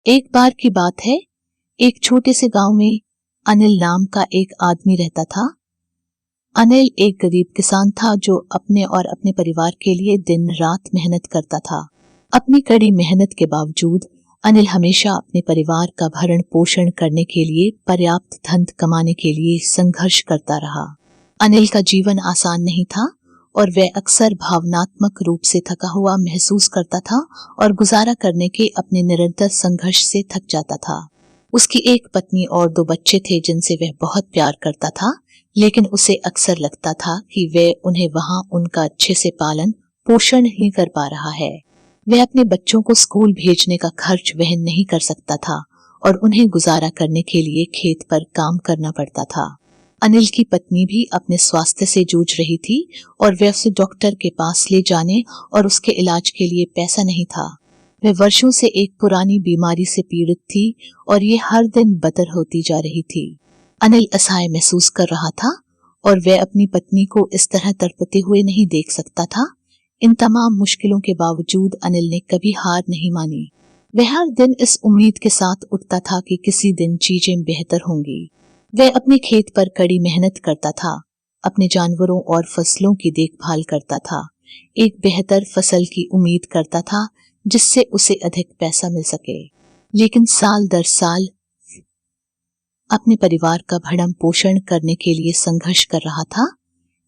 एक बार की बात है, एक छोटे से गांव में अनिल नाम का एक आदमी रहता था। अनिल एक गरीब किसान था जो अपने और अपने परिवार के लिए दिन रात मेहनत करता था। अपनी कड़ी मेहनत के बावजूद अनिल हमेशा अपने परिवार का भरण पोषण करने के लिए पर्याप्त धन कमाने के लिए संघर्ष करता रहा। अनिल का जीवन आसान नहीं था और वह अक्सर भावनात्मक रूप से थका हुआ महसूस करता था और गुजारा करने के अपने निरंतर संघर्ष से थक जाता था। उसकी एक पत्नी और 2 बच्चे थे जिनसे वह बहुत प्यार करता था, लेकिन उसे अक्सर लगता था कि वह उन्हें वहां उनका अच्छे से पालन पोषण नहीं कर पा रहा है। वह अपने बच्चों को स्कूल भेजने का खर्च वहन नहीं कर सकता था और उन्हें गुजारा करने के लिए खेत पर काम करना पड़ता था। अनिल की पत्नी भी अपने स्वास्थ्य से जूझ रही थी और वह उसे डॉक्टर के पास ले जाने और उसके इलाज के लिए पैसा नहीं था। वह वर्षों से एक पुरानी बीमारी से पीड़ित थी और ये हर दिन बदतर होती जा रही थी। अनिल असहाय महसूस कर रहा था और वह अपनी पत्नी को इस तरह तड़पते हुए नहीं देख सकता था। इन तमाम मुश्किलों के बावजूद अनिल ने कभी हार नहीं मानी। वह हर दिन इस उम्मीद के साथ उठता था कि किसी दिन चीजें बेहतर होंगी। वह अपने खेत पर कड़ी मेहनत करता था, अपने जानवरों और फसलों की देखभाल करता था, एक बेहतर फसल की उम्मीद करता था जिससे उसे अधिक पैसा मिल सके। लेकिन साल दर साल अपने परिवार का भरण पोषण करने के लिए संघर्ष कर रहा था।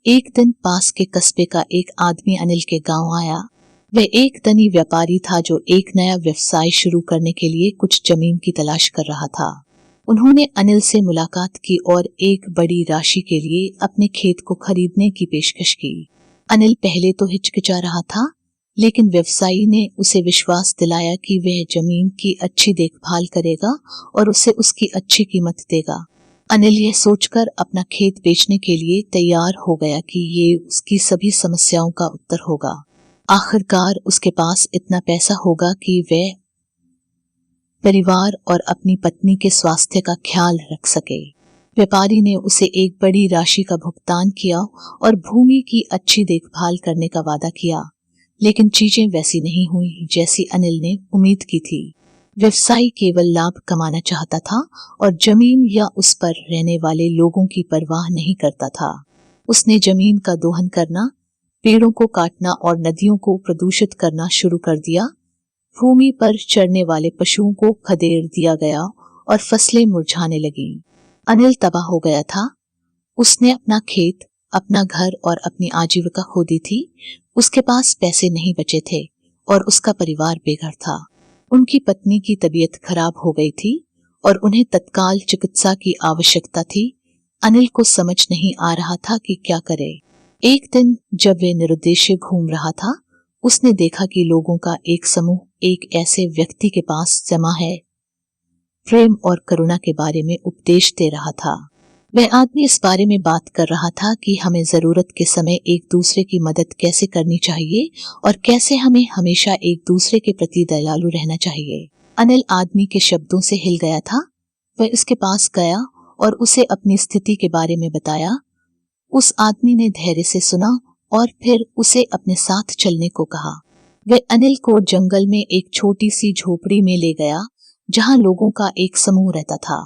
एक दिन पास के कस्बे का एक आदमी अनिल के गांव आया। वह एक धनी व्यापारी था जो एक नया व्यवसाय शुरू करने के लिए कुछ जमीन की तलाश कर रहा था। उन्होंने अनिल से मुलाकात की और एक बड़ी राशि के लिए अपने खेत को खरीदने की पेशकश की। अनिल पहले तो हिचकिचा रहा था, लेकिन व्यवसायी ने उसे विश्वास दिलाया कि वह जमीन की अच्छी देखभाल करेगा और उसे उसकी अच्छी कीमत देगा। अनिल यह सोचकर अपना खेत बेचने के लिए तैयार हो गया कि ये उसकी सभी समस्याओं का उत्तर होगा। आखिरकार उसके पास इतना पैसा होगा कि वह परिवार और अपनी पत्नी के स्वास्थ्य का ख्याल रख सके। व्यापारी ने उसे एक बड़ी राशि का भुगतान किया और भूमि की अच्छी देखभाल करने का वादा किया, लेकिन चीजें वैसी नहीं हुई जैसी अनिल ने उम्मीद की थी। व्यवसायी केवल लाभ कमाना चाहता था और जमीन या उस पर रहने वाले लोगों की परवाह नहीं करता था। उसने जमीन का दोहन करना, पेड़ों को काटना और नदियों को प्रदूषित करना शुरू कर दिया। भूमि पर चरने वाले पशुओं को खदेड़ दिया गया और फसलें मुरझाने लगीं। अनिल तबाह हो गया था। उसने अपना खेत, अपना घर और अपनी आजीविका खो दी थी। उसके पास पैसे नहीं बचे थे और उसका परिवार बेघर था। उनकी पत्नी की तबीयत खराब हो गई थी और उन्हें तत्काल चिकित्सा की आवश्यकता थी। अनिल को समझ नहीं आ रहा था कि क्या करे। एक दिन जब वे निरुद्देश्य घूम रहा था, उसने देखा कि लोगों का एक समूह एक ऐसे व्यक्ति के पास जमा है, प्रेम और करुणा के बारे में उपदेश दे रहा था। वह आदमी इस बारे में बात कर रहा था कि हमें जरूरत के समय एक दूसरे की मदद कैसे करनी चाहिए और कैसे हमें हमेशा एक दूसरे के प्रति दयालु रहना चाहिए। अनिल आदमी के शब्दों से हिल गया था। वह उसके पास गया और उसे अपनी स्थिति के बारे में बताया। उस आदमी ने धैर्य से सुना और फिर उसे अपने साथ चलने को कहा। वह अनिल को जंगल में एक छोटी सी झोपड़ी में ले गया जहां लोगों का एक समूह रहता था।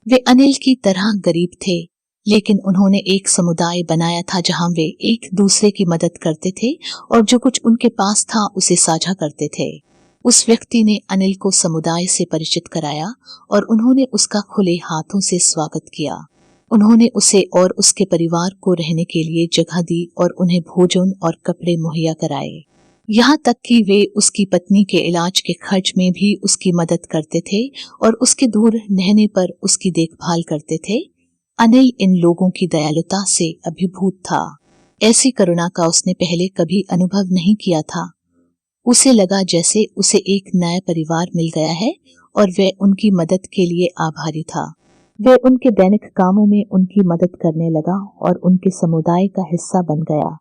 वे अनिल की तरह गरीब थे, लेकिन उन्होंने एक समुदाय बनाया था जहां वे एक दूसरे की मदद करते थे और जो कुछ उनके पास था उसे साझा करते थे। उस व्यक्ति ने अनिल को समुदाय से परिचित कराया और उन्होंने उसका खुले हाथों से स्वागत किया। उन्होंने उसे और उसके परिवार को रहने के लिए जगह दी और उन्हें भोजन और कपड़े मुहैया कराए। यहाँ तक कि वे उसकी पत्नी के इलाज के खर्च में भी उसकी मदद करते थे और उसके दूर रहने पर उसकी देखभाल करते थे। अनिल इन लोगों की दयालुता से अभिभूत था। ऐसी करुणा का उसने पहले कभी अनुभव नहीं किया था। उसे लगा जैसे उसे एक नया परिवार मिल गया है और वह उनकी मदद के लिए आभारी था। वह उनके दैनिक कामों में उनकी मदद करने लगा और उनके समुदाय का हिस्सा बन गया।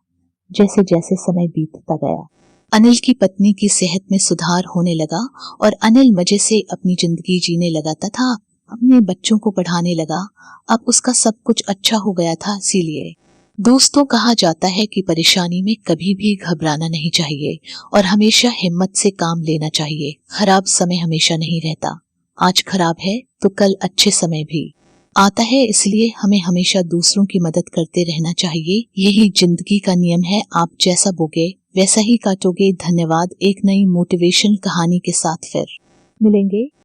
जैसे जैसे समय बीतता गया, अनिल की पत्नी की सेहत में सुधार होने लगा और अनिल मजे से अपनी जिंदगी जीने लगा तथा अपने बच्चों को पढ़ाने लगा। अब उसका सब कुछ अच्छा हो गया था। इसीलिए दोस्तों, कहा जाता है कि परेशानी में कभी भी घबराना नहीं चाहिए और हमेशा हिम्मत से काम लेना चाहिए। खराब समय हमेशा नहीं रहता। आज खराब है तो कल अच्छे समय भी आता है, इसलिए हमें हमेशा दूसरों की मदद करते रहना चाहिए। यही जिंदगी का नियम है, आप जैसा बोगे वैसा ही काटोगे। धन्यवाद। एक नई मोटिवेशन कहानी के साथ फिर मिलेंगे।